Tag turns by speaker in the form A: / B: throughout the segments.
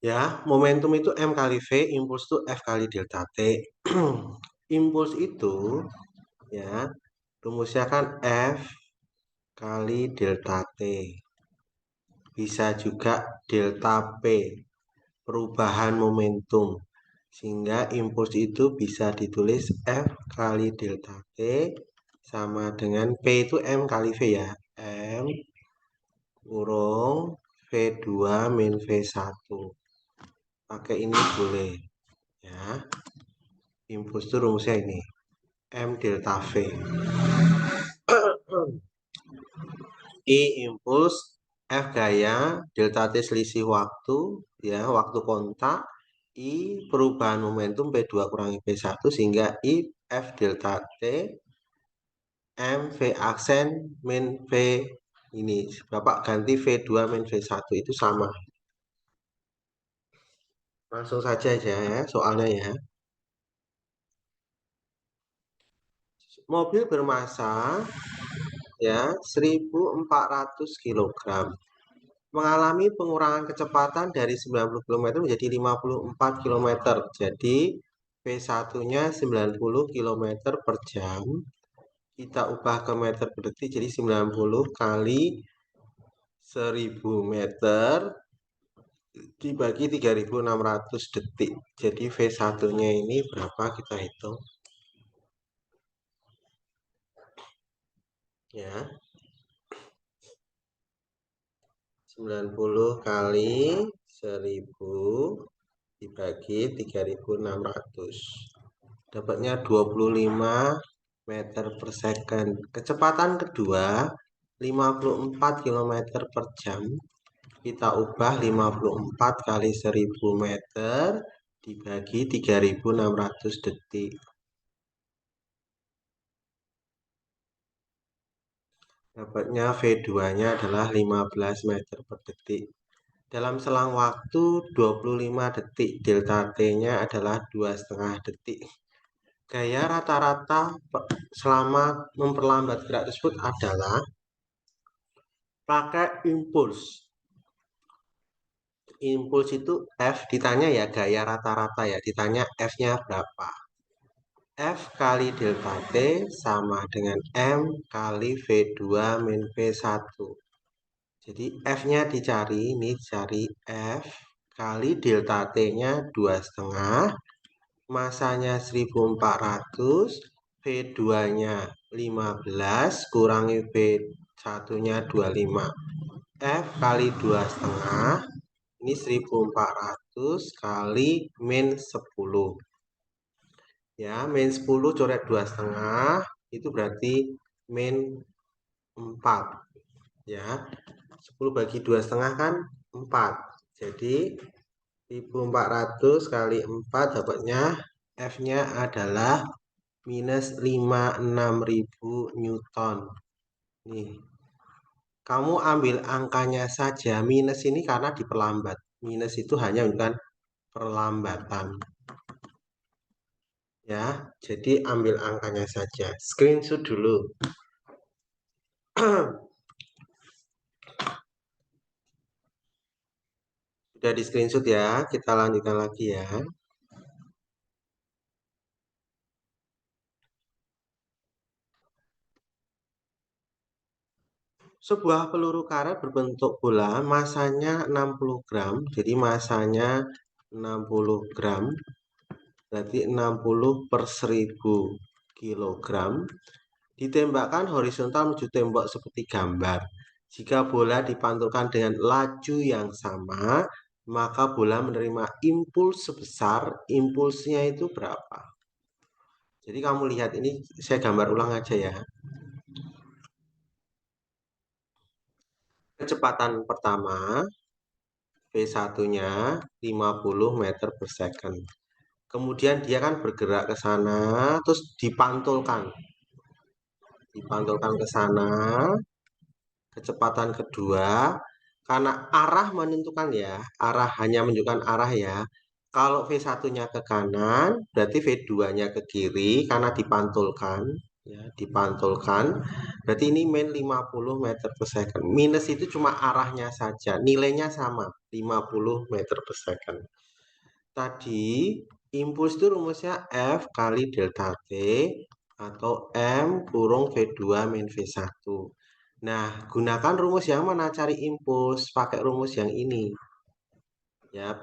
A: Ya, momentum itu M kali V, impuls itu F kali delta T. Impuls itu ya rumusnya kan F kali delta T. Bisa juga delta P, perubahan momentum. Sehingga impuls itu bisa ditulis F kali delta T sama dengan P itu M kali V ya. M kurung V2 min V1. Pakai ini boleh ya. Impuls itu rumusnya ini. M delta V. I impuls, F gaya, delta T selisih waktu, ya waktu kontak, I perubahan momentum P2 kurangi P1 sehingga I F delta T, M V aksen min V ini. Bapak ganti V2 min V1 itu sama. Langsung saja aja ya soalnya ya. Mobil bermassa ya 1.400 kg mengalami pengurangan kecepatan dari 90 km menjadi 54 km. Jadi P1-nya 90 km per jam. Kita ubah ke meter per detik jadi 90 kali 1000 meter dibagi 3.600 detik. Jadi V1-nya ini berapa kita hitung. Ya. 90 kali 1000 dibagi 3.600. Dapatnya 25 meter per second. Kecepatan kedua 54 km per jam. Kita ubah 54 kali 1000 meter dibagi 3.600 detik. Dapatnya V2-nya adalah 15 meter per detik. Dalam selang waktu 25 detik, delta T-nya adalah 2,5 detik. Gaya rata-rata selama memperlambat gerak tersebut adalah pakai impuls. Impuls itu F ditanya ya gaya rata-rata ya, ditanya F-nya berapa. F kali delta T sama dengan M kali V2 min V1. Jadi F-nya dicari, ini cari F kali delta T-nya 2,5, masanya 1.400, V2-nya 15, kurangi V1-nya 25. F kali 2,5, ini 1.400 kali min 10. Ya, min 10 coret 2,5, itu berarti min 4. Ya, 10 bagi 2,5 kan 4. Jadi 1.400 kali 4 dapatnya F-nya adalah minus 56.000 Newton. Nih, kamu ambil angkanya saja. Minus ini karena diperlambat. Minus itu hanya menunjukkan perlambatan. Ya, jadi ambil angkanya saja. Screenshot dulu. Sudah di screenshot ya, kita lanjutkan lagi ya. Sebuah peluru karet berbentuk bola, masanya 60 gram, jadi masanya 60 gram, berarti 60 per 1000 kilogram, ditembakkan horizontal menuju tembok seperti gambar. Jika bola dipantulkan dengan laju yang sama, maka bola menerima impuls sebesar, impulsnya itu berapa? Jadi kamu lihat ini, saya gambar ulang aja ya. Kecepatan pertama, V1-nya 50 meter per second. Kemudian dia kan bergerak ke sana, terus dipantulkan. Dipantulkan ke sana, kecepatan kedua, karena arah menentukan ya, arah hanya menunjukkan arah ya. Kalau V1-nya ke kanan, berarti V2-nya ke kiri karena dipantulkan. ya, dipantulkan. Berarti ini min 50 meter per second. Minus itu cuma arahnya saja, nilainya sama, 50 meter per second. Tadi impuls itu rumusnya F kali delta T atau M kurung V2 min V1. Nah, gunakan rumus yang mana cari impuls? Pakai rumus yang ini. Ya,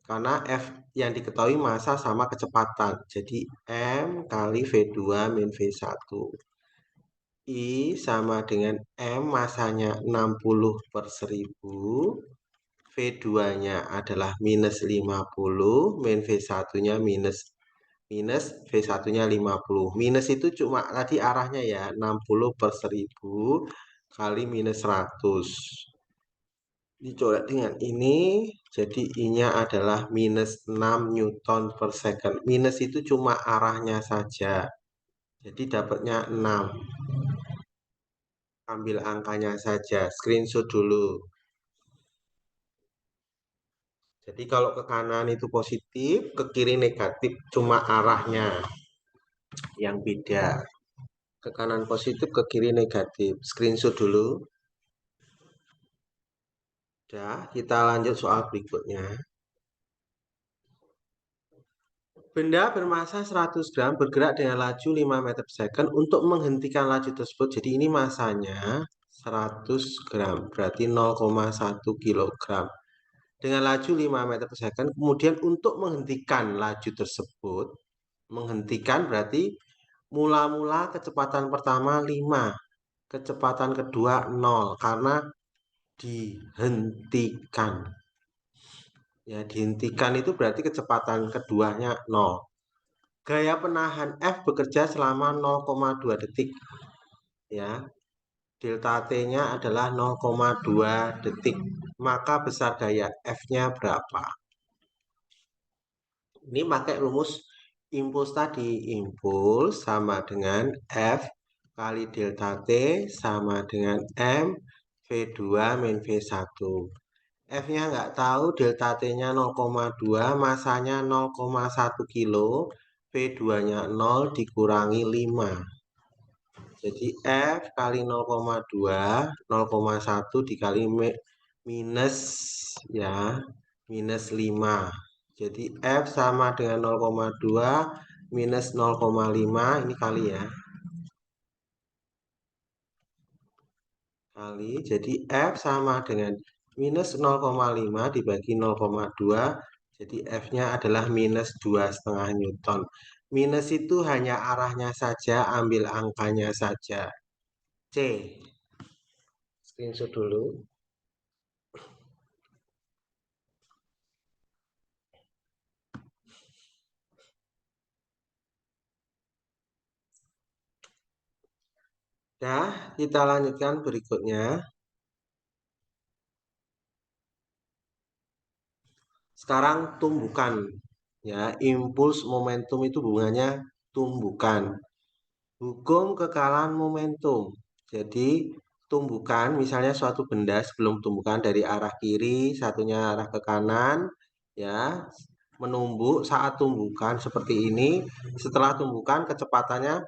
A: karena F yang diketahui massa sama kecepatan. Jadi M kali V2 min V1. I sama dengan M massanya 60 per 1000. V2-nya adalah minus 50, min V1-nya minus V1-nya 50. Minus itu cuma tadi arahnya ya, 60 per 1000 kali minus 100. Dicoret dengan ini, jadi I-nya adalah minus 6 Newton per second. Minus itu cuma arahnya saja. Jadi dapatnya 6. Ambil angkanya saja, screenshot dulu. Jadi kalau ke kanan itu positif, ke kiri negatif, cuma arahnya yang beda. Ke kanan positif, ke kiri negatif. Screenshot dulu. Udah, kita lanjut soal berikutnya. Benda bermassa 100 gram bergerak dengan laju 5 meter per second untuk menghentikan laju tersebut. Jadi ini massanya 100 gram, berarti 0,1 kilogram. Dengan laju 5 meter per second, kemudian untuk menghentikan laju tersebut, menghentikan berarti mula-mula kecepatan pertama 5, kecepatan kedua 0, karena dihentikan. Ya, dihentikan itu berarti kecepatan keduanya 0. Gaya penahan F bekerja selama 0,2 detik. Ya, delta T-nya adalah 0,2 detik. Maka besar gaya F-nya berapa? Ini pakai rumus impuls tadi. Impuls sama dengan F kali delta T sama dengan M V2 min V1. F-nya nggak tahu, delta T-nya 0,2, masanya 0,1 kilo, V2-nya 0 dikurangi 5. Jadi F kali 0,2, 0,1 dikali minus ya, minus 5. Jadi F sama dengan 0,2 minus 0,5, ini kali ya. Kali, jadi F sama dengan minus 0,5 dibagi 0,2, jadi F-nya adalah minus 2,5 Newton. Minus itu hanya arahnya saja, ambil angkanya saja. C. Screenshot dulu. Nah, kita lanjutkan berikutnya. Sekarang tumbukan. Ya, impuls momentum itu hubungannya tumbukan. Hukum kekalahan momentum. Jadi, tumbukan, misalnya suatu benda sebelum tumbukan dari arah kiri, satunya arah ke kanan, ya, menumbuk saat tumbukan seperti ini. Setelah tumbukan, kecepatannya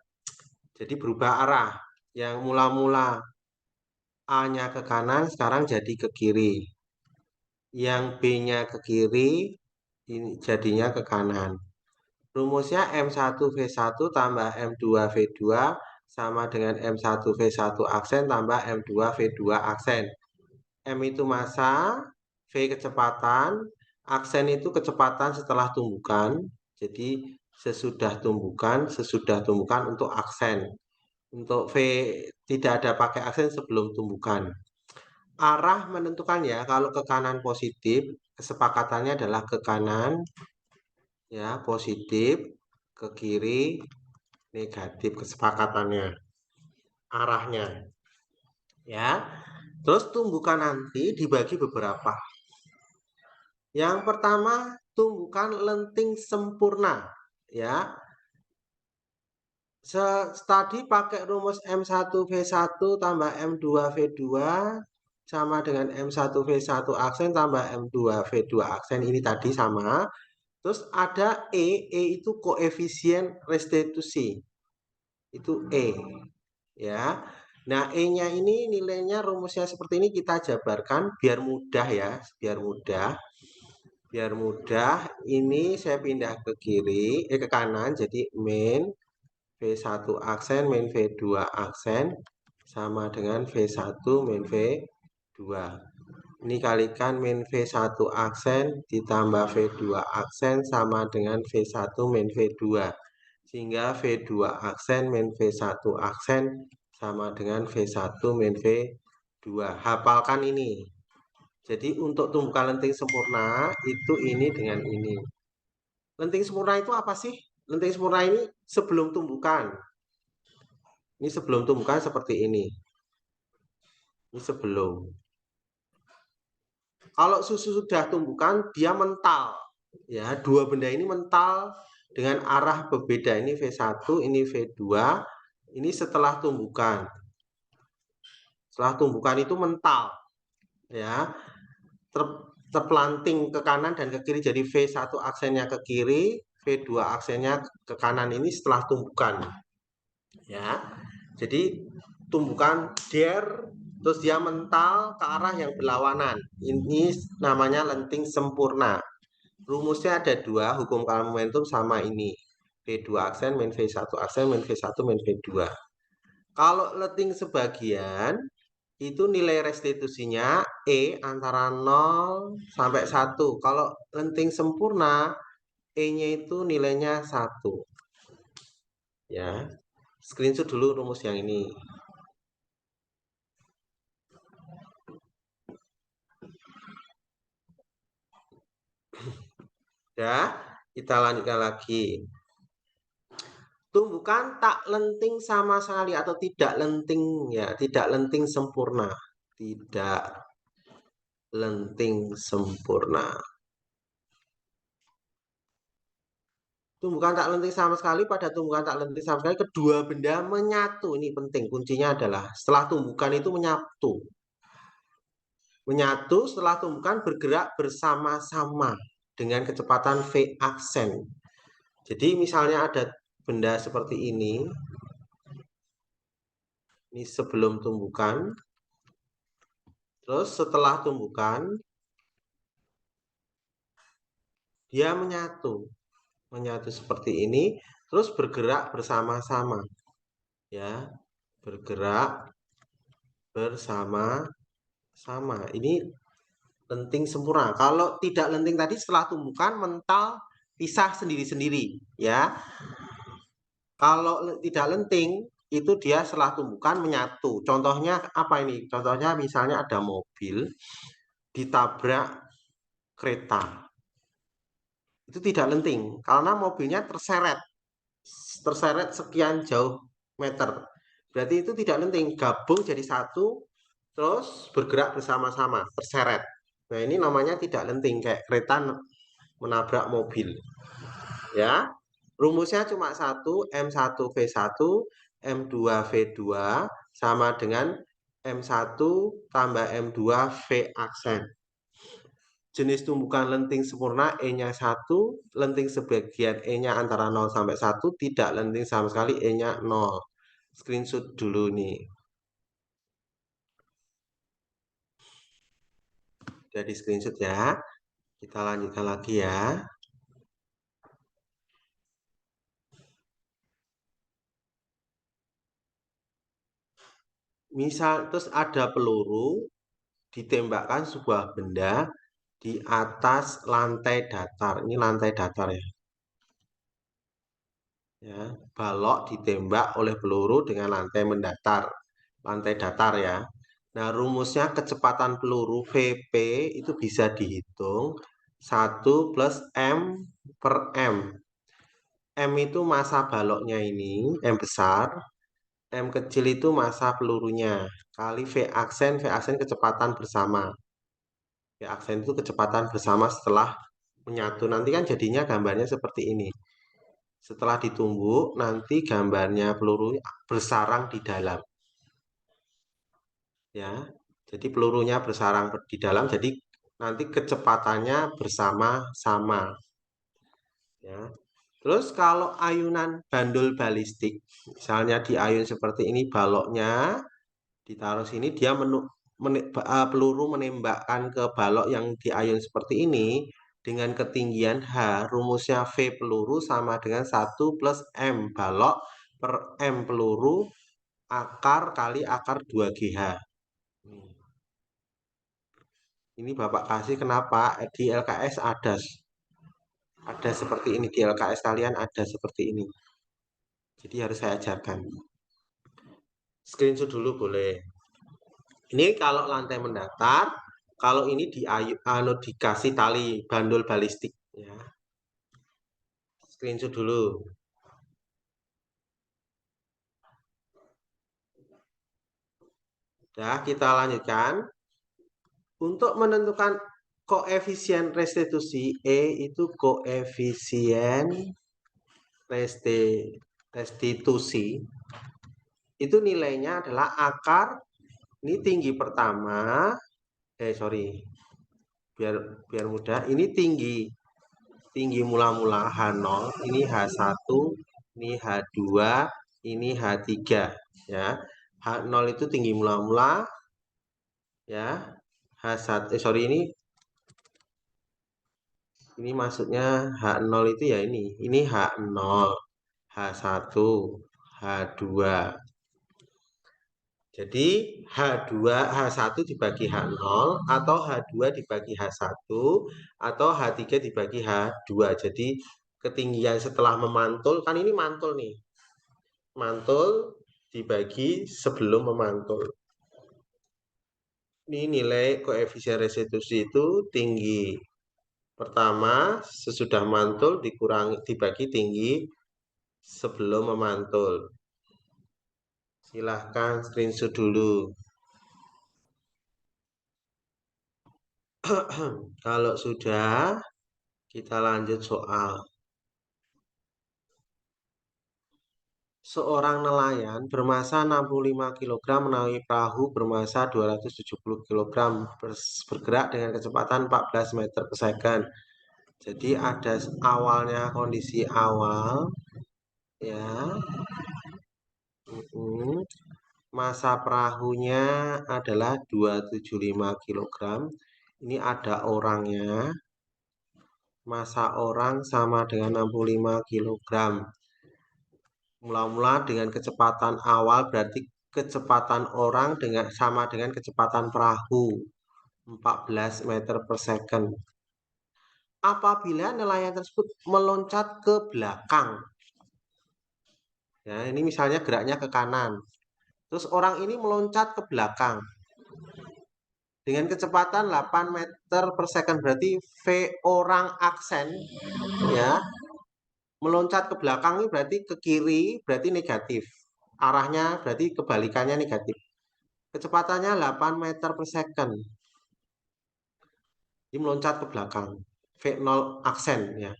A: jadi berubah arah. Yang mula-mula A-nya ke kanan, sekarang jadi ke kiri. Yang B-nya ke kiri, ini jadinya ke kanan. Rumusnya M1V1 tambah M2V2 sama dengan M1V1 aksen tambah M2V2 aksen. M itu massa, V kecepatan, aksen itu kecepatan setelah tumbukan. Jadi sesudah tumbukan untuk aksen. Untuk V tidak ada pakai aksen sebelum tumbukan. Arah menentukan ya, kalau ke kanan positif, kesepakatannya adalah ke kanan, ya positif, ke kiri negatif kesepakatannya, arahnya. Ya, terus tumbukan nanti dibagi beberapa. Yang pertama, tumbukan lenting sempurna. Ya, tadi pakai rumus M1V1 tambah M2V2 sama dengan M1V1 aksen tambah M2V2 aksen, ini tadi sama. Terus ada E itu koefisien restitusi. itu E, ya. Nah, E-nya ini nilainya rumusnya seperti ini kita jabarkan biar mudah ya, biar mudah. Biar mudah, ini saya pindah ke kiri, ke kanan, jadi min V1 aksen min V2 aksen sama dengan V1 min V2. Ini kalikan min V1 aksen ditambah V2 aksen sama dengan V1 min V2. Sehingga V2 aksen min V1 aksen sama dengan V1 min V2. Hafalkan ini. Jadi untuk tumbukan lenting sempurna itu ini dengan ini. Lenting sempurna itu apa sih? Lenting sempurna ini sebelum tumbukan. Ini sebelum tumbukan seperti ini. Ini sebelum. Kalau susu sudah tumbukan, dia mental. Ya, dua benda ini mental dengan arah berbeda. Ini V1, ini V2. Ini setelah tumbukan. Setelah tumbukan itu mental. Ya, terpelanting ke kanan dan ke kiri. Jadi V1 aksennya ke kiri, V2 aksennya ke kanan ini setelah tumbukan. Ya, jadi tumbukan der, terus dia mental ke arah yang berlawanan. Ini namanya lenting sempurna. Rumusnya ada dua, hukum kalam momentum sama ini. V2 aksen min V1 aksen min V1 min V2. Kalau lenting sebagian, itu nilai restitusinya E antara 0 sampai 1. Kalau lenting sempurna, E-nya itu nilainya 1. Ya, screenshot dulu rumus yang ini. Ya, kita lanjutkan lagi. Tumbukan tak lenting sama sekali atau tidak lenting ya, tidak lenting sempurna. Tidak lenting sempurna. Tumbukan tak lenting sama sekali pada tumbukan tak lenting sama sekali kedua benda menyatu. Ini penting, kuncinya adalah setelah tumbukan itu menyatu. Menyatu setelah tumbukan bergerak bersama-sama dengan kecepatan V aksen. Jadi misalnya ada benda seperti ini sebelum tumbukan, terus setelah tumbukan dia menyatu seperti ini, terus bergerak bersama-sama, ya, bergerak bersama-sama. Ini lenting sempurna. Kalau tidak lenting tadi setelah tumbukan mental pisah sendiri-sendiri, ya. Kalau tidak lenting itu dia setelah tumbukan menyatu. Contohnya apa ini? Contohnya misalnya ada mobil ditabrak kereta. Itu tidak lenting karena mobilnya terseret sekian jauh meter. Berarti itu tidak lenting, gabung jadi satu terus bergerak bersama-sama, terseret. Nah, ini namanya tidak lenting kayak kereta menabrak mobil. Ya. Rumusnya cuma satu, M1V1, M2V2 sama dengan M1 tambah M2 V aksen. Jenis tumbukan lenting sempurna E-nya 1, lenting sebagian E-nya antara 0 sampai 1, tidak lenting sama sekali E-nya 0. Screenshot dulu nih. Jadi screenshot ya. Kita lanjutkan lagi ya. Misal terus ada peluru ditembakkan sebuah benda di atas lantai datar. Ini lantai datar ya. Ya, balok ditembak oleh peluru dengan lantai mendatar. Lantai datar ya. Nah, rumusnya kecepatan peluru VP itu bisa dihitung 1 plus M per M. M itu massa baloknya ini, M besar. M kecil itu massa pelurunya. Kali V aksen kecepatan bersama. V aksen itu kecepatan bersama setelah menyatu. Nanti kan jadinya gambarnya seperti ini. Setelah ditumbuk, nanti gambarnya peluru bersarang di dalam. Ya, jadi pelurunya bersarang di dalam, jadi nanti kecepatannya bersama-sama. Ya, Terus kalau ayunan bandul balistik, misalnya di ayun seperti ini baloknya ditaruh sini, dia peluru menembakkan ke balok yang di ayun seperti ini dengan ketinggian H, rumusnya V peluru sama dengan 1 plus M balok per M peluru akar kali akar 2GH. Ini Bapak kasih kenapa di LKS ada seperti ini, di LKS kalian ada seperti ini. Jadi harus saya ajarkan. Screenshot dulu boleh. Ini kalau lantai mendatar, kalau ini dikasih tali bandul balistik ya. Screenshot dulu. Nah, kita lanjutkan. Untuk menentukan koefisien restitusi E itu koefisien restitusi itu nilainya adalah akar ini tinggi pertama biar mudah ini tinggi mula-mula H0 ini H1 ini H2 ini H3 ya. H0 itu tinggi mula-mula ya. H1 ini maksudnya H0 itu ya ini H0 H1 H2. Jadi H1 dibagi H0 atau H2 dibagi H1 atau H3 dibagi H2. Jadi ketinggian setelah memantul, kan ini mantul nih. Mantul dibagi sebelum memantul. Ini nilai koefisien restitusi itu tinggi pertama sesudah mantul dibagi tinggi sebelum memantul. Silahkan screenshot dulu. Kalau sudah, kita lanjut soal. Seorang nelayan bermasa 65 kg menaungi perahu bermasa 270 kg bergerak dengan kecepatan 14 meter per second. Jadi ada awalnya kondisi awal ya. Masa perahunya adalah 275 kg. Ini ada orangnya. Masa orang sama dengan 65 kg. Mula-mula dengan kecepatan awal berarti kecepatan orang sama dengan kecepatan perahu 14 meter per second. Apabila nelayan tersebut meloncat ke belakang. Ya, ini misalnya geraknya ke kanan. Terus orang ini meloncat ke belakang. Dengan kecepatan 8 meter per second berarti V orang aksen ya. Meloncat ke belakang ini berarti ke kiri berarti negatif. Arahnya berarti kebalikannya negatif. Kecepatannya 8 meter per second. Ini meloncat ke belakang. V0 aksen ya.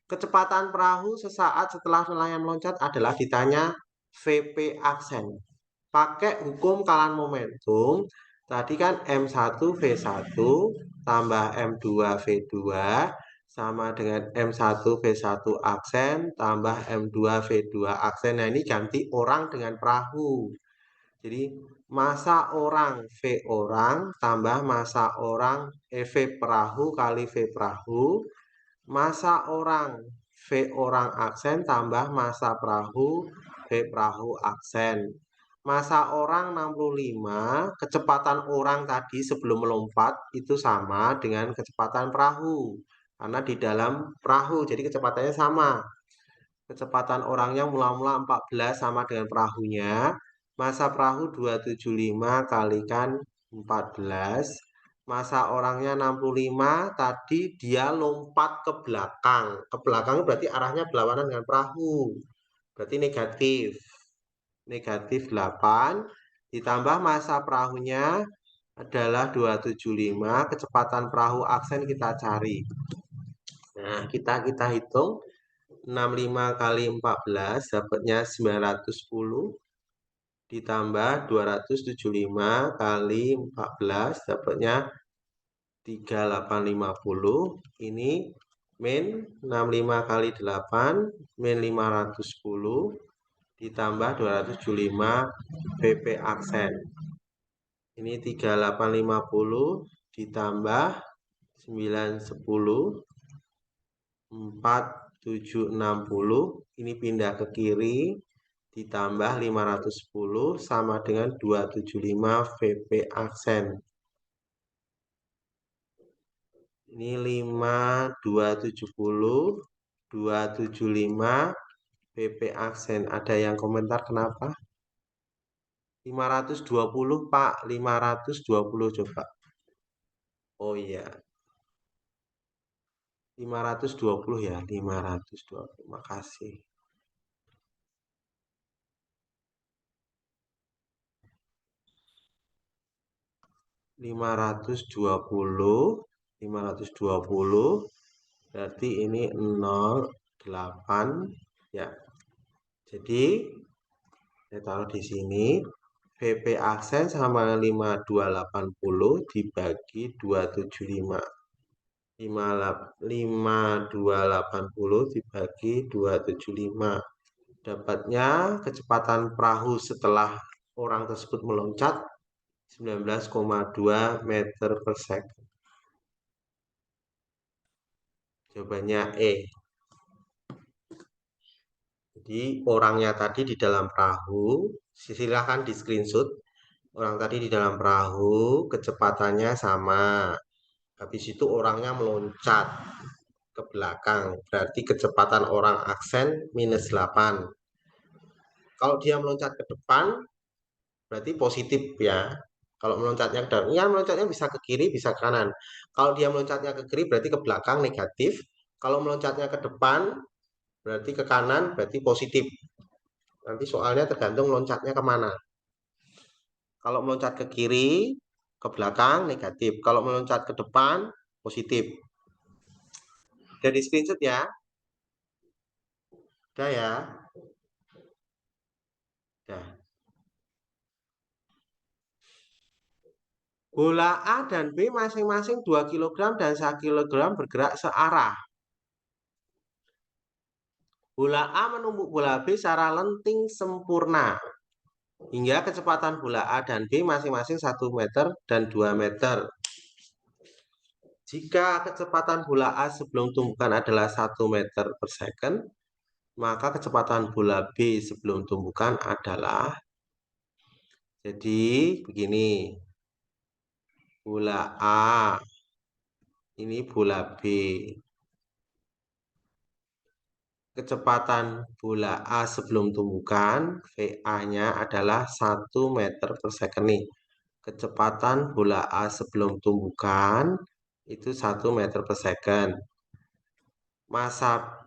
A: Kecepatan perahu sesaat setelah nelayan meloncat adalah ditanya VP aksen. Pakai hukum kalan momentum. Tadi kan M1 V1 tambah M2 V2 sama dengan M1 V1 aksen tambah M2 V2 aksen. Nah ini ganti orang dengan perahu. Jadi masa orang V orang tambah masa orang V perahu kali V perahu. Masa orang V orang aksen tambah masa perahu V perahu aksen. Masa orang 65, kecepatan orang tadi sebelum melompat itu sama dengan kecepatan perahu. Karena di dalam perahu, jadi kecepatannya sama. Kecepatan orangnya mula-mula 14 sama dengan perahunya. Masa perahu 275 kalikan 14. Masa orangnya 65, tadi dia lompat ke belakang. Ke belakang berarti arahnya berlawanan dengan perahu. Berarti negatif. Negatif 8 ditambah masa perahunya adalah 275, kecepatan perahu aksen kita cari. Nah, kita hitung 65 kali 14 dapatnya 910 ditambah 275 kali 14 dapatnya 3850. Ini Min 65 kali 8, min 510, ditambah 275 PP aksen. Ini 3850, ditambah 910, 4760. Ini pindah ke kiri, ditambah 510 sama dengan 275 VP aksen. Ini 5270, 275 VP aksen. Ada yang komentar kenapa? 520 Pak, 520 coba. Oh iya, 520 ya, 520. Makasih. 520 berarti ini 08 ya. Jadi saya taruh di sini VP aksen sama 5280 dibagi 275. 5280 dibagi 275. Dapatnya kecepatan perahu setelah orang tersebut meloncat 19,2 meter per second. Jawabannya E. Jadi orangnya tadi di dalam perahu, silahkan di screenshot. Orang tadi di dalam perahu, kecepatannya sama. Habis itu orangnya meloncat ke belakang. Berarti kecepatan orang aksen minus 8. Kalau dia meloncat ke depan, berarti positif ya. Kalau meloncatnya ke depan, ya meloncatnya bisa ke kiri, bisa ke kanan. Kalau dia meloncatnya ke kiri, berarti ke belakang negatif. Kalau meloncatnya ke depan, berarti ke kanan, berarti positif. Nanti soalnya tergantung loncatnya kemana. Kalau meloncat ke kiri, ke belakang, negatif. Kalau meloncat ke depan, positif. Jadi screenshot ya. Udah ya. Udah. Bola A dan B masing-masing 2 kg dan 1 kg bergerak searah. Bola A menumbuk bola B secara lenting sempurna. Hingga kecepatan bola A dan B masing-masing 1 meter dan 2 meter. Jika kecepatan bola A sebelum tumbukan adalah 1 meter per second, maka kecepatan bola B sebelum tumbukan adalah, jadi begini, bola A, ini bola B. Kecepatan bola A sebelum tumbukan, VA-nya adalah 1 meter per second nih. Kecepatan bola A sebelum tumbukan itu 1 meter per second. Masa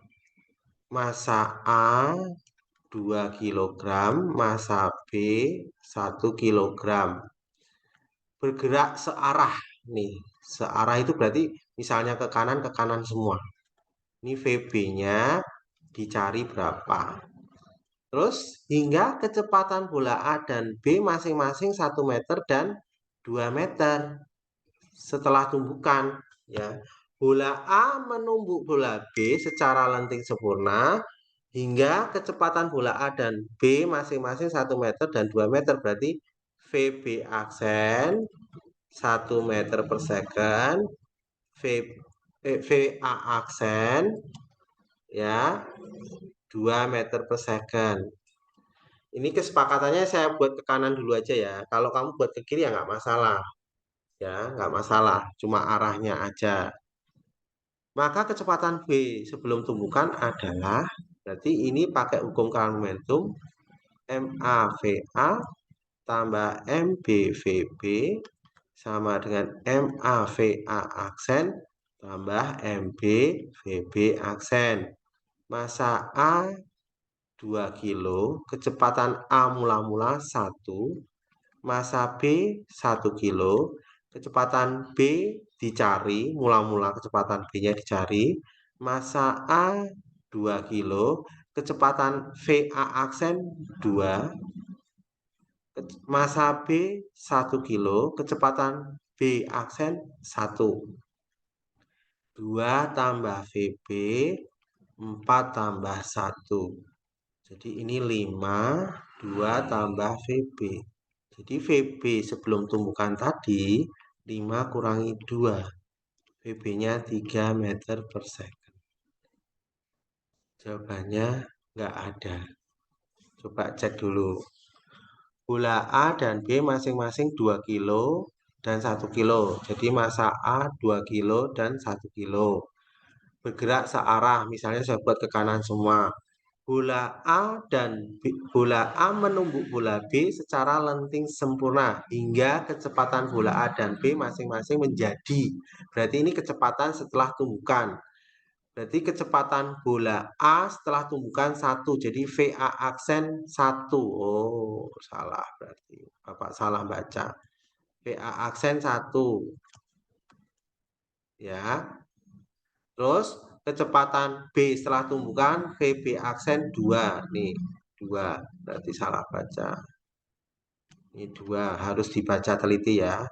A: A 2 kg, masa B 1 kg. Bergerak searah nih. Searah itu berarti misalnya ke kanan semua. Ini VB-nya dicari berapa. Terus hingga kecepatan bola A dan B masing-masing 1 meter dan 2 meter setelah tumbukan ya. Bola A menumbuk bola B secara lenting sempurna hingga kecepatan bola A dan B masing-masing 1 meter dan 2 meter, berarti VB aksen 1 meter per second, VA aksen ya 2 meter per second. Ini kesepakatannya saya buat ke kanan dulu aja ya. Kalau kamu buat ke kiri ya nggak masalah. Ya, nggak masalah. Cuma arahnya aja. Maka kecepatan V sebelum tumbukan adalah, berarti ini pakai hukum current momentum, MAVA tambah MBVB sama dengan MAVA aksen tambah MBVB aksen. Masa A 2 kilo, kecepatan A mula-mula 1, masa B 1 kilo, kecepatan B dicari, mula-mula kecepatan B-nya dicari, masa A 2 kilo, kecepatan VA aksen 2, masa B 1 kilo, kecepatan B aksen 1. 2 tambah VB 4 tambah 1. Jadi ini 5, 2 tambah VB. Jadi VB sebelum tumbukan tadi 5 kurangi 2. VB-nya 3 meter per second. Jawabannya nggak ada. Coba cek dulu. Bola A dan B masing-masing 2 kilo dan 1 kilo. Jadi massa A 2 kilo dan 1 kilo. Bergerak searah, misalnya saya buat ke kanan semua. Bola A dan bola A menumbuk bola B secara lenting sempurna hingga kecepatan bola A dan B masing-masing menjadi. Berarti ini kecepatan setelah tumbukan. Berarti kecepatan bola A setelah tumbukan 1. Jadi VA aksen 1. Oh, salah berarti. Bapak salah baca. VA aksen 1. Ya. Terus kecepatan B setelah tumbukan VB aksen 2. Nih, 2. Berarti salah baca. Ini 2. Harus dibaca teliti ya.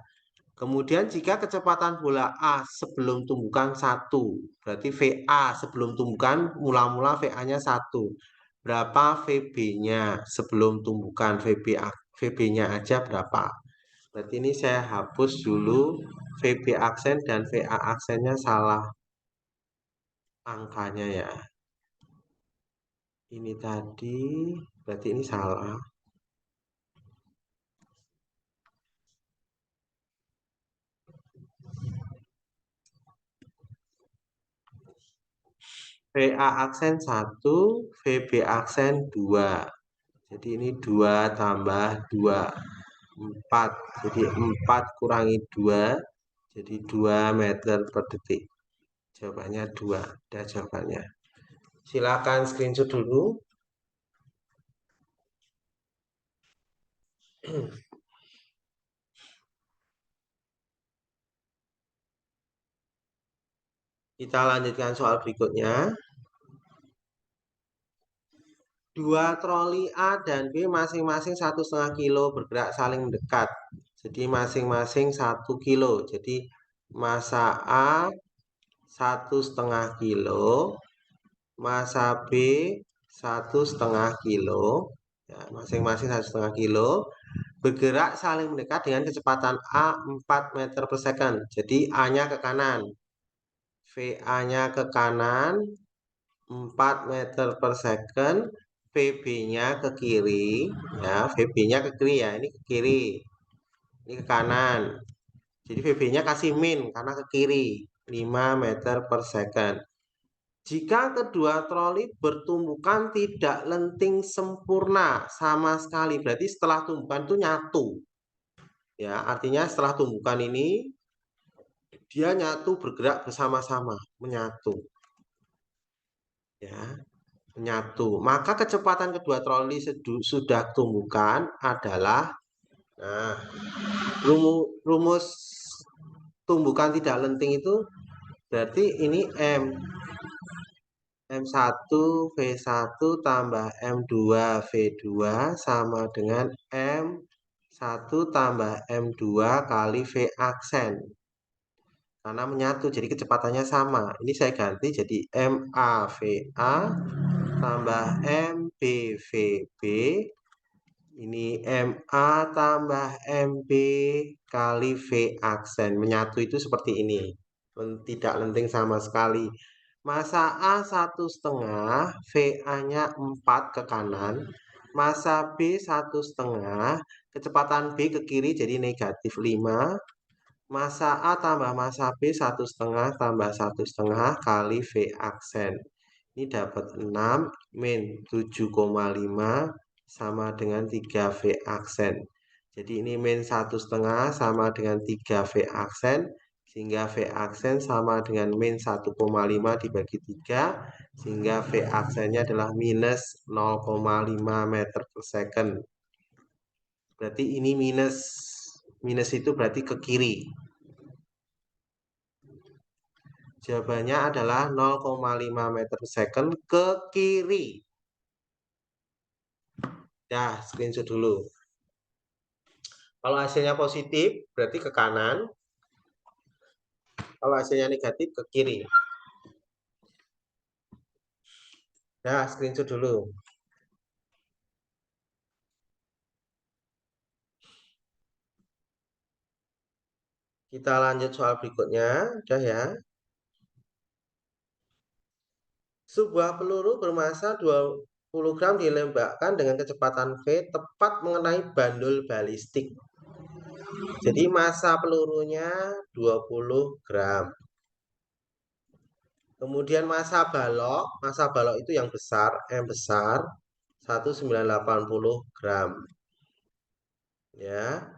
A: Kemudian jika kecepatan bola A sebelum tumbukan 1, berarti VA sebelum tumbukan mula-mula VA-nya 1. Berapa VB-nya sebelum tumbukan VB-nya aja berapa? Berarti ini saya hapus dulu VB aksen dan VA aksennya salah angkanya ya. Ini tadi berarti ini salah. VA aksen 1, VB aksen 2. Jadi ini 2 tambah 2, 4. Jadi 4 kurangi 2, jadi 2 meter per detik. Jawabannya 2. Ada jawabannya. Silakan screenshot dulu. Kita lanjutkan soal berikutnya. Dua troli A dan B masing-masing 1,5 kilo bergerak saling mendekat. Jadi masing-masing 1 kilo. Jadi massa A 1,5 kilo, massa B 1,5 kilo, ya, masing-masing 1,5 kilo, bergerak saling mendekat dengan kecepatan A 4 meter per second. Jadi A-nya ke kanan, VA-nya ke kanan, 4 meter per second, VB-nya ke kiri, ya, VB-nya ke kiri ya, ini ke kiri, ini ke kanan. Jadi VB-nya kasih min karena ke kiri, 5 meter per second. Jika kedua troli bertumbukan tidak lenting sempurna sama sekali, berarti setelah tumbukan itu nyatu. Ya, artinya setelah tumbukan ini dia nyatu bergerak bersama-sama, menyatu. Ya, menyatu. Maka kecepatan kedua troli sudah tumbukan adalah nah, rumus tumbukan tidak lenting itu berarti ini M1 V1 tambah M2 V2 sama dengan M1 tambah M2 kali V aksen. Karena menyatu, jadi kecepatannya sama. Ini saya ganti jadi MAVA tambah MBVB. Ini MA tambah MB kali V aksen. Menyatu itu seperti ini. Tidak lenting sama sekali. Massa A 1,5, VA-nya 4 ke kanan. Massa B 1,5, kecepatan B ke kiri jadi negatif 5. Massa A tambah massa B 1,5 tambah 1,5 kali V aksen. Ini dapat 6 min 7,5 sama dengan 3 V aksen. Jadi ini min 1,5 sama dengan 3 V aksen. Sehingga V aksen sama dengan min 1,5 dibagi 3. Sehingga V aksennya adalah minus 0,5 meter per second. Berarti ini minus. Minus itu berarti ke kiri. Jawabannya adalah 0,5 meter per second ke kiri. Nah, screenshot dulu. Kalau hasilnya positif, berarti ke kanan. Kalau hasilnya negatif ke kiri. Nah, screenshot dulu. Kita lanjut soal berikutnya. Udah ya. Sebuah peluru bermasa 20 gram dilembakkan dengan kecepatan V tepat mengenai bandul balistik. Jadi massa pelurunya 20 gram. Kemudian massa balok itu yang besar, M besar, 1980 gram. Ya,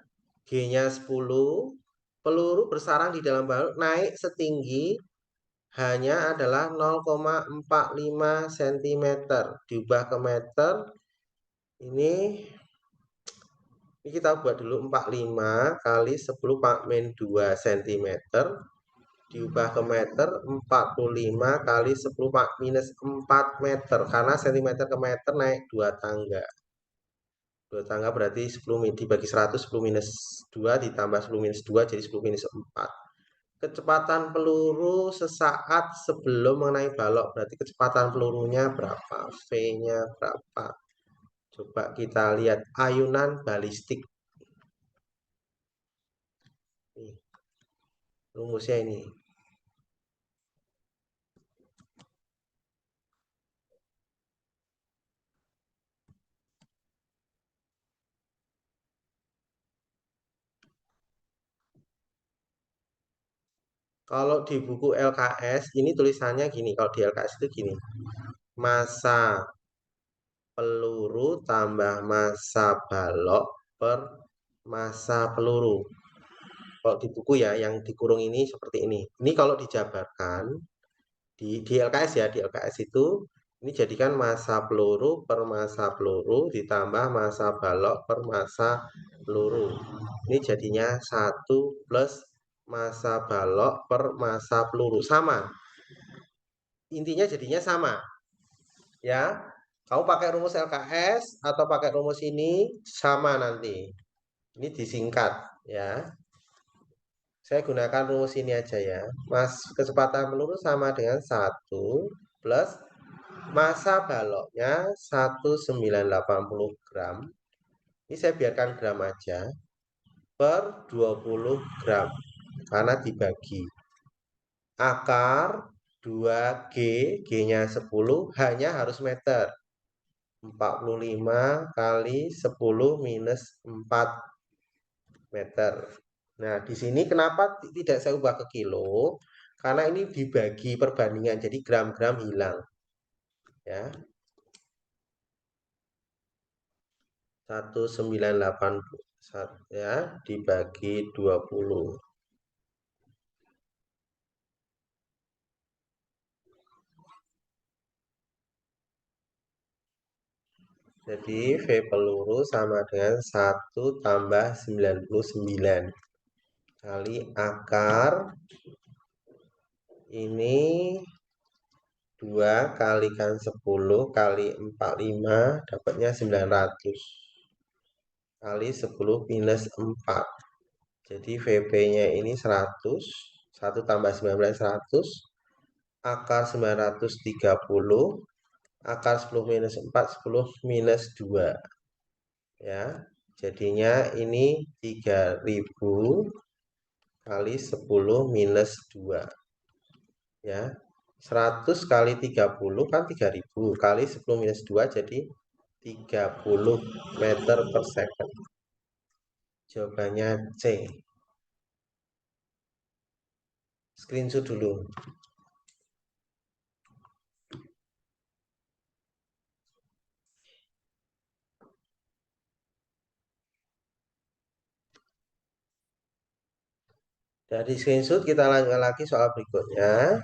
A: G-nya 10. Peluru bersarang di dalam balok naik setinggi hanya adalah 0,45 cm. Diubah ke meter. Ini kita buat dulu 45 kali 10 min 2 cm. Diubah ke meter 45 kali 10 minus 4 meter. Karena cm ke meter naik 2 tangga. 2 tangga berarti 10 dibagi 100, 10 minus 2 ditambah 10 minus 2 jadi 10 minus 4. Kecepatan peluru sesaat sebelum mengenai balok. Berarti kecepatan pelurunya berapa? V-nya berapa? Coba kita lihat ayunan balistik. Nih, rumusnya ini. Kalau di buku LKS, ini tulisannya gini. Kalau di LKS itu gini. Massa peluru tambah massa balok per massa peluru. Kalau di buku ya, yang dikurung ini seperti ini. Ini kalau dijabarkan, di LKS ya, di LKS itu, ini jadikan massa peluru per massa peluru ditambah massa balok per massa peluru. Ini jadinya 1 plus massa balok per massa peluru. Sama. Intinya jadinya sama. Ya, kamu pakai rumus LKS atau pakai rumus ini sama nanti. Ini disingkat ya. Saya gunakan rumus ini aja ya. Kecepatan peluru sama dengan 1 plus massa baloknya 1980 gram. Ini saya biarkan gram aja per 20 gram karena dibagi. Akar 2G, G-nya 10 hanya harus meter. 45 kali 10 minus 4 meter. Nah, di sini kenapa tidak saya ubah ke kilo? Karena ini dibagi perbandingan, jadi gram-gram hilang. Ya, 1980 ya, dibagi 20. Jadi V peluru sama dengan 1 tambah 99 kali akar ini 2 kalikan 10 kali 45 dapatnya 900 kali 10 minus 4. Jadi VP-nya ini 100. 1 tambah 19 100. Akar 930. Akar 10 minus 4 10 minus 2. Ya. Jadinya ini 3000 kali 10 minus 2. Ya. 100 kali 30 kan 3000 kali 10 minus 2 jadi 30 meter per second. Jawabannya C. Screenshot dulu. Dari screenshot kita lanjut lagi soal berikutnya.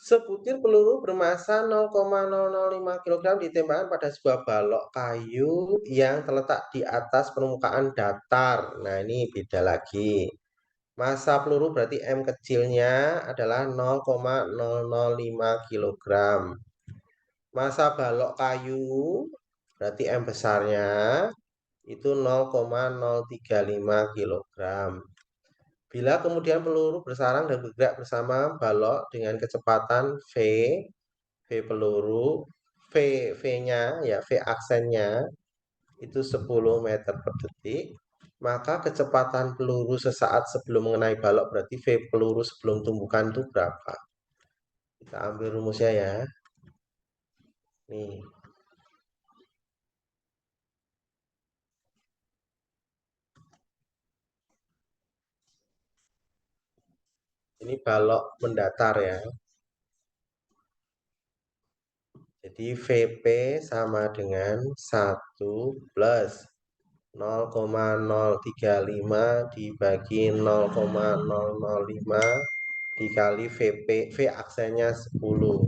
A: Sebutir peluru bermasa 0,005 kg ditembakkan pada sebuah balok kayu yang terletak di atas permukaan datar. Nah, ini beda lagi. Massa peluru berarti M kecilnya adalah 0,005 kg. Massa balok kayu berarti M besarnya itu 0,035 kg. Bila kemudian peluru bersarang dan bergerak bersama balok dengan kecepatan V peluru, V-nya ya, V aksennya itu 10 meter per detik, maka kecepatan peluru sesaat sebelum mengenai balok berarti V peluru sebelum tumbukan itu berapa? Kita ambil rumusnya ya. Nih, ini balok mendatar ya. Jadi VP sama dengan 1 plus 0,035 dibagi 0,005 dikali VP, V aksennya 10.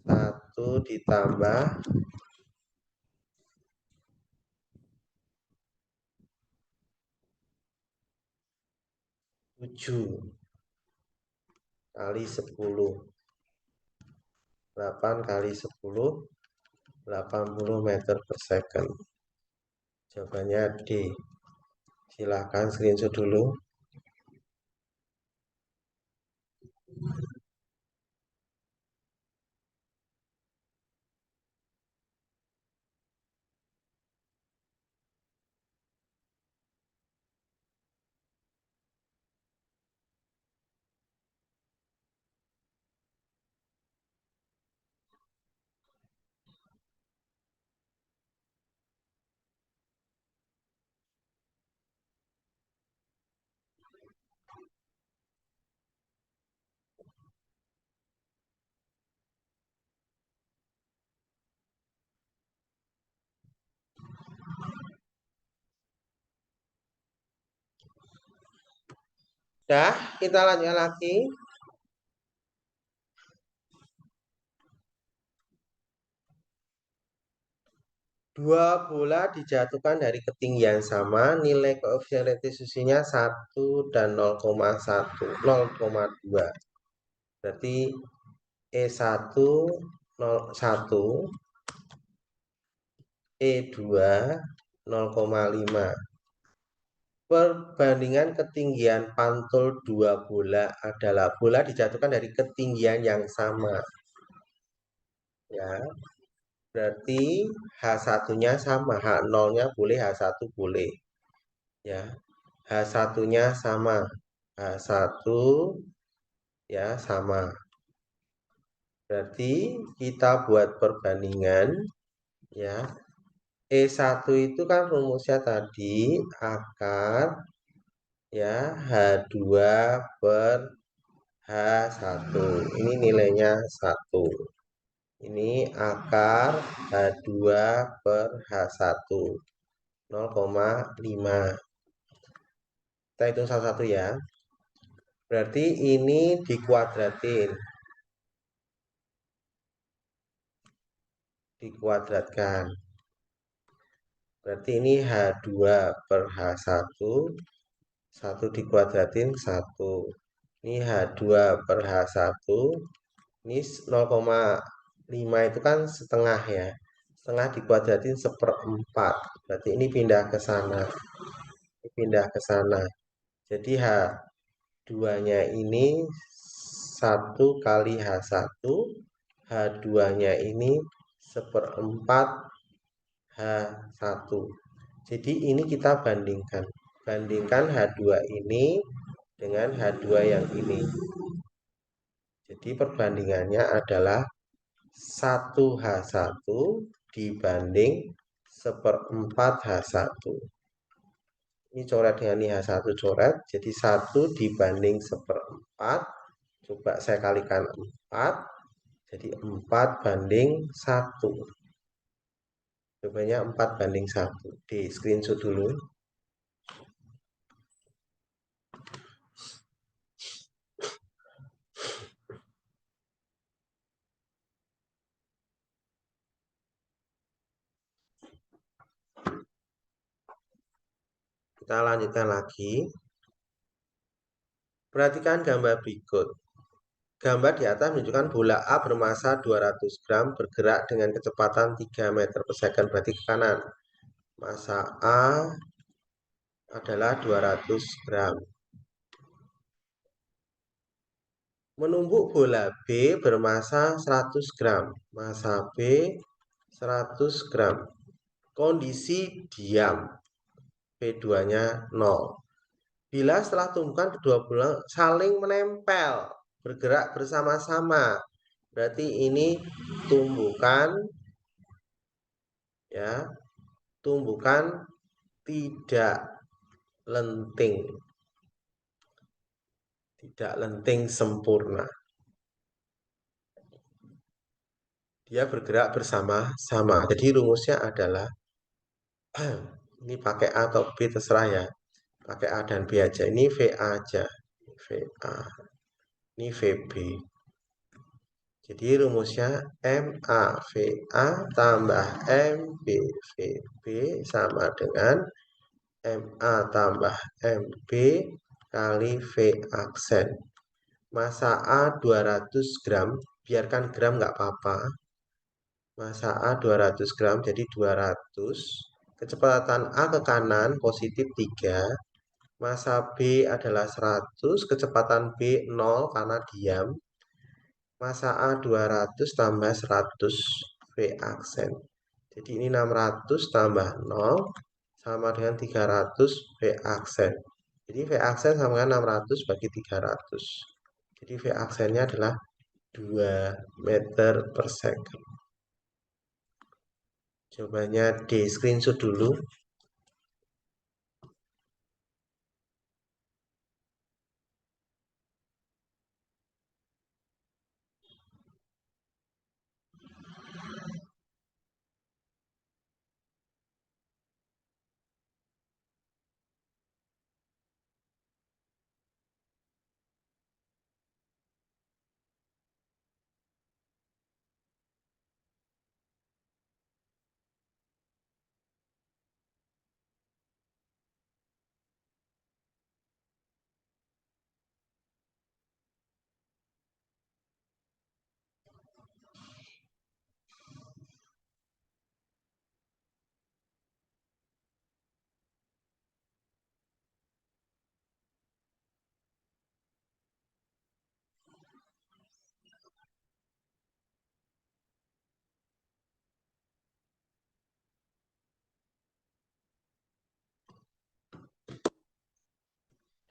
A: 1 ditambah 7 kali 10. 8 kali 10, 80 meter per second. Jawabannya D. Silahkan screenshot dulu. Dah, kita lanjut lagi. Dua bola dijatuhkan dari ketinggian sama, nilai koefisien restitusinya 1 dan 0,1, 0,2. Berarti E1 0,1, E2 0,5. Perbandingan ketinggian pantul dua bola adalah bola dijatuhkan dari ketinggian yang sama. Ya, berarti H1-nya sama, H0-nya boleh, H1 boleh. Ya, H1-nya sama, H1 ya sama. Berarti kita buat perbandingan ya. E1 itu kan rumusnya tadi akar ya H2 per H1. Ini nilainya 1. Ini akar H2 per H1. 0,5. Kita hitung satu-satu ya. Berarti ini dikuadratin. Dikuadratkan. Berarti ini H2 per H1. 1 dikuadratin 1. Ini H2 per H1. Ini 0,5 itu kan setengah ya. Setengah dikuadratin 1/4. Berarti ini pindah ke sana. Ini pindah ke sana. Jadi H2-nya ini 1 kali H1. H2-nya ini 1/4 H1. Jadi ini kita bandingkan. Bandingkan H2 ini dengan H2 yang ini. Jadi perbandingannya adalah 1H1 dibanding 1/4 H1. Ini coret dengan ini H1 coret. Jadi 1 dibanding 1/4. Coba saya kalikan 4. Jadi 4 banding 1. Jawabannya 4 banding 1. Di screenshot dulu. Kita lanjutkan lagi. Perhatikan gambar berikut. Gambar di atas menunjukkan bola A bermassa 200 gram bergerak dengan kecepatan 3 meter per second, berarti ke kanan. Massa A adalah 200 gram. Menumbuk bola B bermassa 100 gram. Massa B 100 gram. Kondisi diam. V2-nya 0. Bila setelah tumpukan kedua bola saling menempel, bergerak bersama-sama, berarti ini tumbukan, ya, tumbukan tidak lenting, tidak lenting sempurna. Dia bergerak bersama-sama. Jadi rumusnya adalah ini pakai A atau B terserah ya. Pakai A dan B aja. Ini VA aja. VA. Ini VB. Jadi rumusnya MAVA tambah MBVB sama dengan MA tambah MB kali V aksen. Massa A 200 gram, biarkan gram nggak apa-apa. Massa A 200 gram, jadi 200. Kecepatan A ke kanan positif 3. Massa B adalah 100, kecepatan B 0 karena diam. Massa A 200 tambah 100 V aksen. Jadi ini 600 tambah 0 sama dengan 300 V aksen. Jadi V aksen sama dengan 600 bagi 300. Jadi V aksennya adalah 2 meter per second. Jawabannya D, screenshot dulu.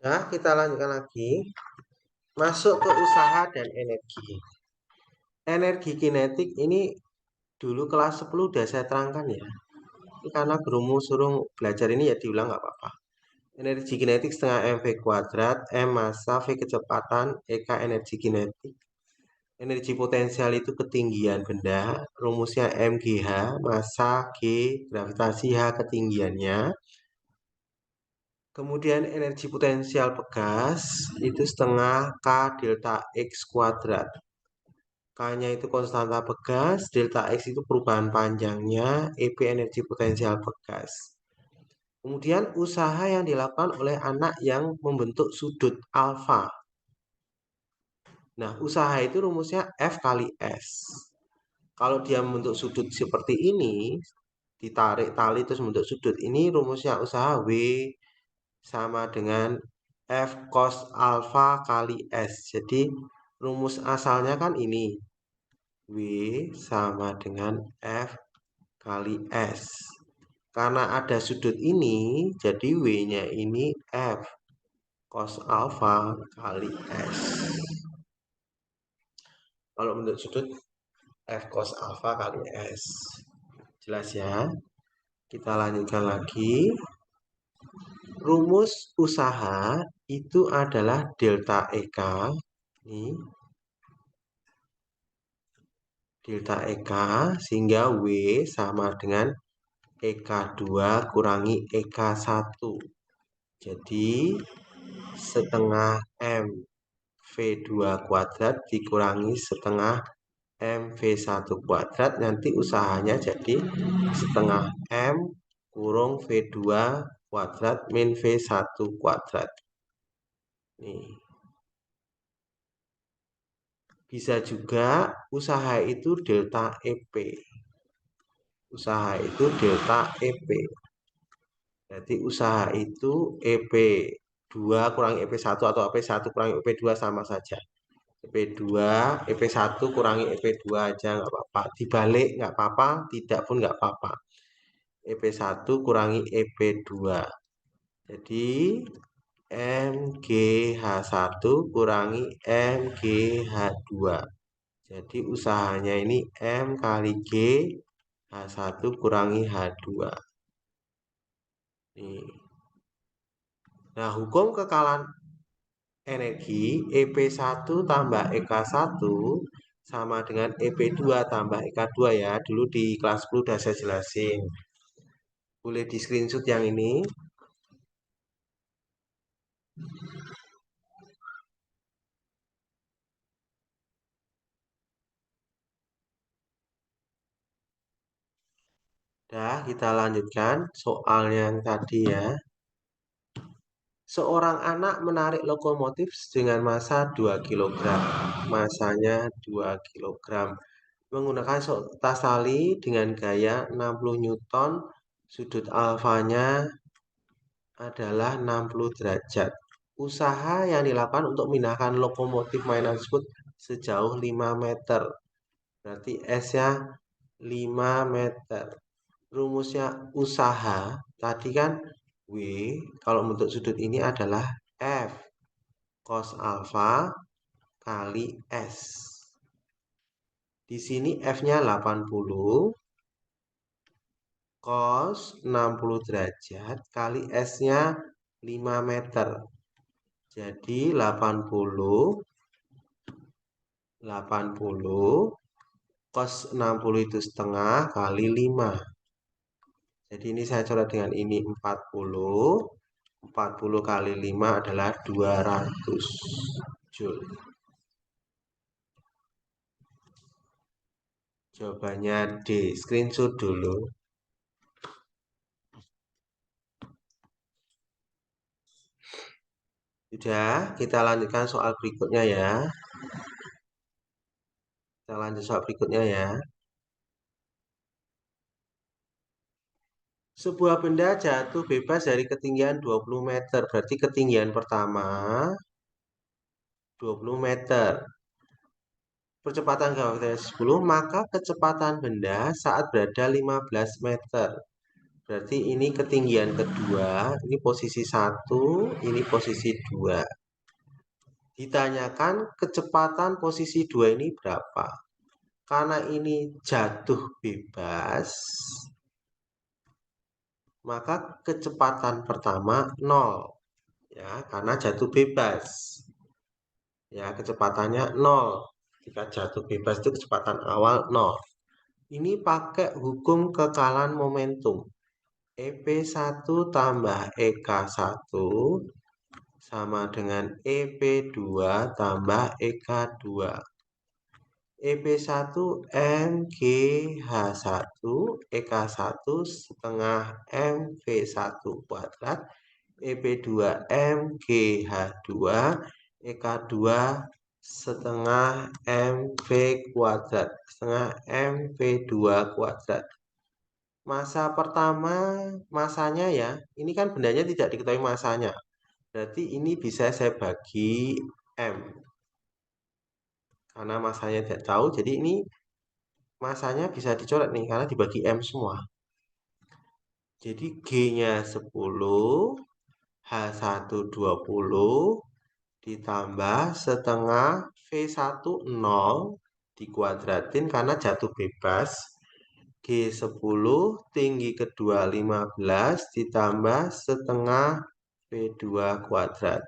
A: Nah, kita lanjutkan lagi. Masuk ke usaha dan energi. Energi kinetik ini dulu kelas 10 udah saya terangkan ya. Ini karena gurumu suruh belajar ini ya diulang nggak apa-apa. Energi kinetik setengah mv kuadrat, M massa, V kecepatan, EK energi kinetik. Energi potensial itu ketinggian benda, rumusnya MGH, massa G, gravitasi H ketinggiannya. Kemudian energi potensial pegas itu setengah K delta X kuadrat. K-nya itu konstanta pegas, delta X itu perubahan panjangnya, EP energi potensial pegas. Kemudian usaha yang dilakukan oleh anak yang membentuk sudut alfa. Nah, usaha itu rumusnya F kali S. Kalau dia membentuk sudut seperti ini, ditarik tali terus membentuk sudut. Ini rumusnya usaha W sama dengan F cos alfa kali S. Jadi rumus asalnya kan ini. W sama dengan F kali S. Karena ada sudut ini, jadi W-nya ini F cos alfa kali S. Kalau bentuk sudut F cos alfa kali S. Jelas ya? Kita lanjutkan lagi. Rumus usaha itu adalah delta EK. Ini delta EK sehingga W sama dengan EK2 kurangi EK1. Jadi setengah M V2 kuadrat dikurangi setengah MV1 kuadrat, nanti usahanya jadi setengah M kurung V2 kuadrat min V1 kuadrat. Nih. Bisa juga usaha itu delta EP. Usaha itu delta EP. Berarti usaha itu EP2 kurangi EP1 atau EP1 kurangi EP2 sama saja. EP2, EP1 kurangi EP2 aja nggak apa-apa. Dibalik nggak apa-apa, tidak pun nggak apa-apa. EP1 kurangi EP2. Jadi MGH1 kurangi MGH2. Jadi usahanya ini M kali G H1 kurangi H2. Nih. Nah, hukum kekalan energi EP1 tambah EK1 sama dengan EP2 tambah EK2 ya. Dulu di kelas 10 udah saya jelasin. Boleh di screenshot yang ini. Dah, kita lanjutkan soal yang tadi ya. Seorang anak menarik lokomotif dengan massa 2 kg. Masanya 2 kg. Menggunakan tas tali dengan gaya 60 Newton, sudut alfanya adalah 60 derajat. Usaha yang dilakukan untuk memindahkan lokomotif mainan tersebut sejauh 5 meter. Berarti S-nya 5 meter. Rumusnya usaha tadi kan W, kalau bentuk sudut ini adalah F cos alfa kali S. Di sini F-nya 80 cos 60 derajat kali S-nya 5 meter. Jadi 80 cos 60 itu setengah kali 5. Jadi ini saya coret dengan ini 40. 40 kali 5 adalah 200 Joule. Jawabannya D. Screenshot dulu. Sudah, kita lanjutkan soal berikutnya ya. Kita lanjut soal berikutnya ya. Sebuah benda jatuh bebas dari ketinggian 20 meter. Berarti ketinggian pertama 20 meter. Percepatan gravitasi 10, maka kecepatan benda saat berada 15 meter. Berarti ini ketinggian kedua, ini posisi 1, ini posisi 2. Ditanyakan kecepatan posisi 2 ini berapa? Karena ini jatuh bebas, maka kecepatan pertama 0. Ya, karena jatuh bebas. Ya, kecepatannya 0. Jika jatuh bebas itu kecepatan awal 0. Ini pakai hukum kekalan momentum. EP1 tambah EK1 sama dengan EP2 tambah EK2. EP1 MGH1, EK1 setengah MV1 kuadrat, EP2 MGH2, EK2 setengah MV kuadrat, setengah MV2 kuadrat. Masa pertama, masanya ya, ini kan bendanya tidak diketahui masanya. Berarti ini bisa saya bagi M. Karena masanya tidak tahu, jadi ini masanya bisa dicoret nih, karena dibagi M semua. Jadi G-nya 10, H1 20, ditambah setengah V1 0, dikuadratin karena jatuh bebas. G10 tinggi kedua 15 ditambah setengah V2 kuadrat.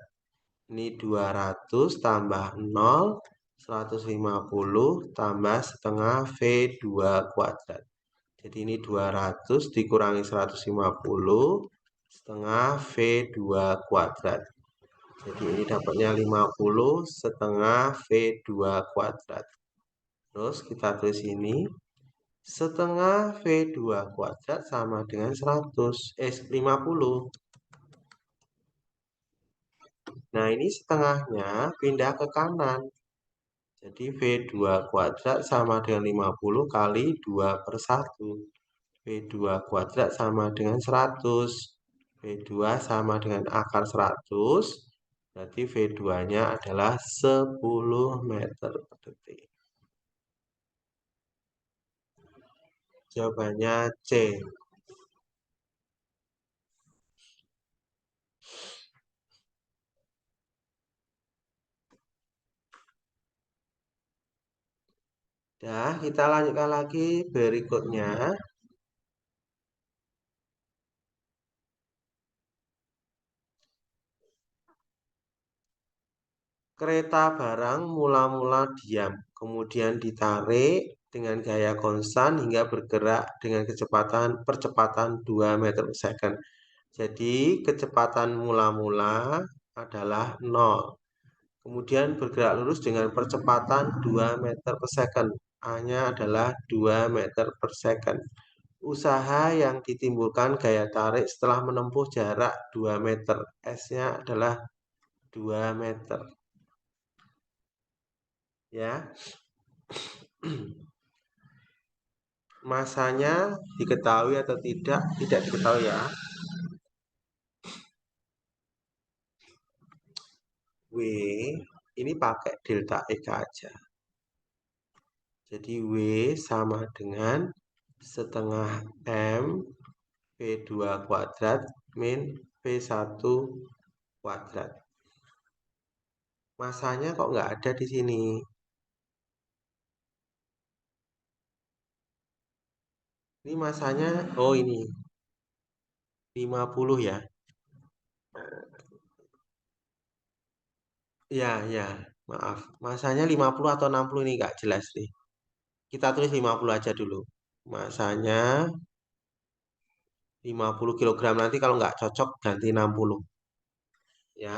A: Ini 200 tambah 0, 150 tambah setengah V2 kuadrat. Jadi ini 200 dikurangi 150 setengah V2 kuadrat. Jadi ini dapatnya 50 setengah V2 kuadrat. Terus kita tulis ini. Setengah V2 kuadrat sama dengan 50. Nah, ini setengahnya pindah ke kanan. Jadi V2 kuadrat sama dengan 50 kali 2/1. V2 kuadrat sama dengan 100. V2 sama dengan akar 100, berarti V2-nya adalah 10 meter per detik. Jawabannya C. Nah, kita lanjutkan lagi berikutnya. Kereta barang mula-mula diam, kemudian ditarik dengan gaya konstan hingga bergerak dengan percepatan 2 meter per second. Jadi kecepatan mula-mula adalah 0. Kemudian bergerak lurus dengan percepatan 2 meter per second. A-nya adalah 2 meter per second. Usaha yang ditimbulkan gaya tarik setelah menempuh jarak 2 meter. S-nya adalah 2 meter. Ya. Masanya diketahui atau tidak? Tidak diketahui ya. W ini pakai delta EK aja. Jadi W sama dengan setengah M V2 kuadrat min V1 kuadrat. Masanya kok nggak ada di sini? Ini masanya, oh ini 50 ya. Ya, ya, maaf. Masanya 50 atau 60 ini nggak jelas nih. Kita tulis 50 aja dulu. Masanya 50 kg, nanti kalau nggak cocok ganti 60. Ya,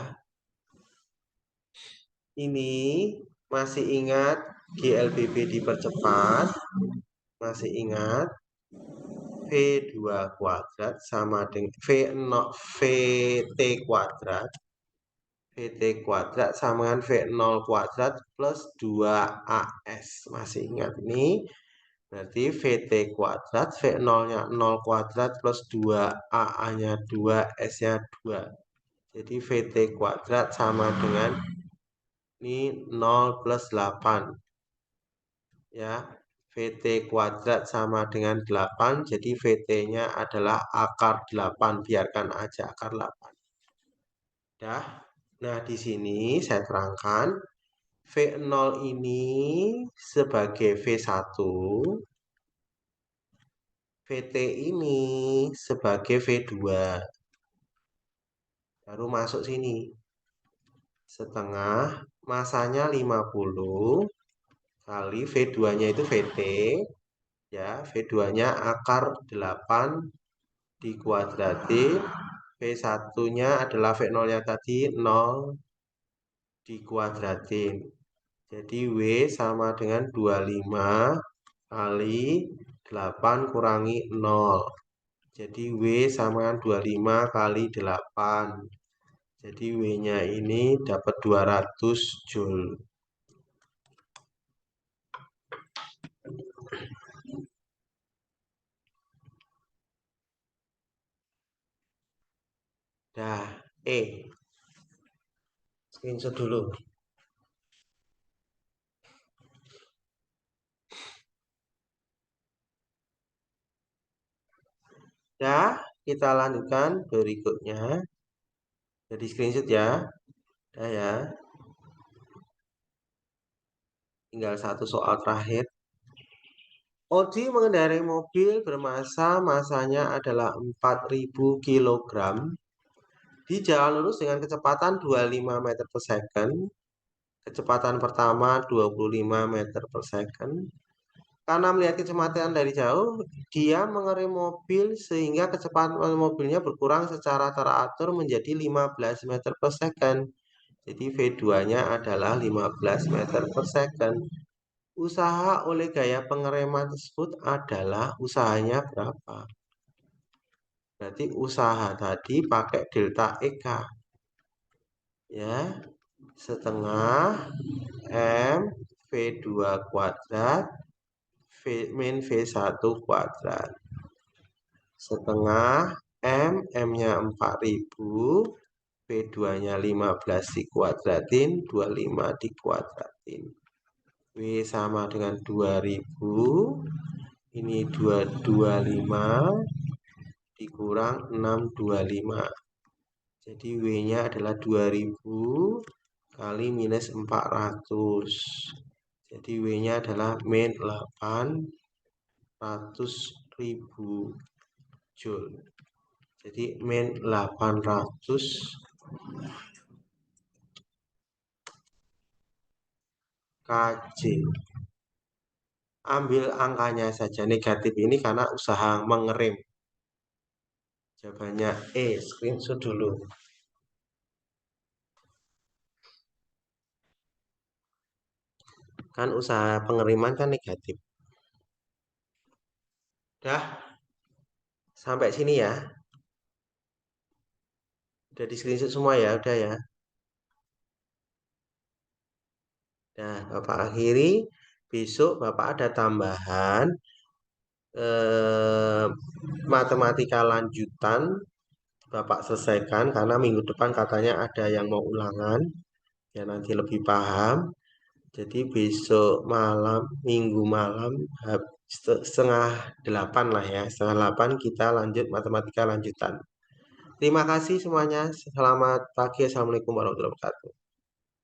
A: ini masih ingat GLBB dipercepat. Masih ingat V2 kuadrat sama dengan V0 VT kuadrat. VT kuadrat sama dengan V0 kuadrat plus 2AS. Masih ingat ini? Berarti VT kuadrat, V0-nya 0 kuadrat plus 2AA-nya 2, S-nya 2. Jadi VT kuadrat sama dengan ini 0 plus 8. Ya, VT kuadrat sama dengan 8, jadi VT-nya adalah akar 8. Biarkan aja akar 8. Dah. Nah, di sini saya terangkan V0 ini sebagai V1, VT ini sebagai V2. Baru masuk sini. Setengah, masanya 50 kali V2-nya itu VT. Ya, V2-nya akar 8 dikuadratin. V1-nya adalah V0-nya tadi 0 dikuadratin. Jadi W sama dengan 25 kali 8 kurangi 0. Jadi W sama dengan 25 kali 8. Jadi W-nya ini dapat 200 Joule. Dah, screenshot dulu. Dah, kita lanjutkan berikutnya. Jadi screenshot ya. Dah ya. Tinggal satu soal terakhir. Odi mengendarai mobil masanya adalah 4.000 kg di jalan lurus dengan kecepatan 25 meter per second. Kecepatan pertama 25 meter per second. Karena melihat kecepatan dari jauh, dia mengerem mobil sehingga kecepatan mobilnya berkurang secara teratur menjadi 15 meter per second. Jadi V2-nya adalah 15 meter per second. Usaha oleh gaya pengereman tersebut adalah usahanya berapa? Berarti usaha tadi pakai delta EK. Ya, setengah M V2 kuadrat min V1 kuadrat. Setengah M-nya 4000, P2-nya 15 dikuadratin, 25 dikuadratin. W sama dengan 2000, ini 225 dikurang 625. Jadi W-nya adalah 2000 kali minus 400. Jadi W-nya adalah min 800.000 Joule. Jadi min 800 kJ. Ambil angkanya saja negatif ini karena usaha mengerem. Jawabannya E, screenshot dulu. Kan usaha pengeriman kan negatif. Udah, sampai sini ya. Udah di screenshot semua ya, udah ya. Nah, Bapak akhiri. Besok Bapak ada tambahan matematika lanjutan. Bapak selesaikan karena minggu depan katanya ada yang mau ulangan. Ya nanti lebih paham. Jadi besok malam, minggu malam, setengah 8 lah ya. Setengah 8 kita lanjut matematika lanjutan. Terima kasih semuanya. Selamat pagi. Assalamualaikum warahmatullahi wabarakatuh.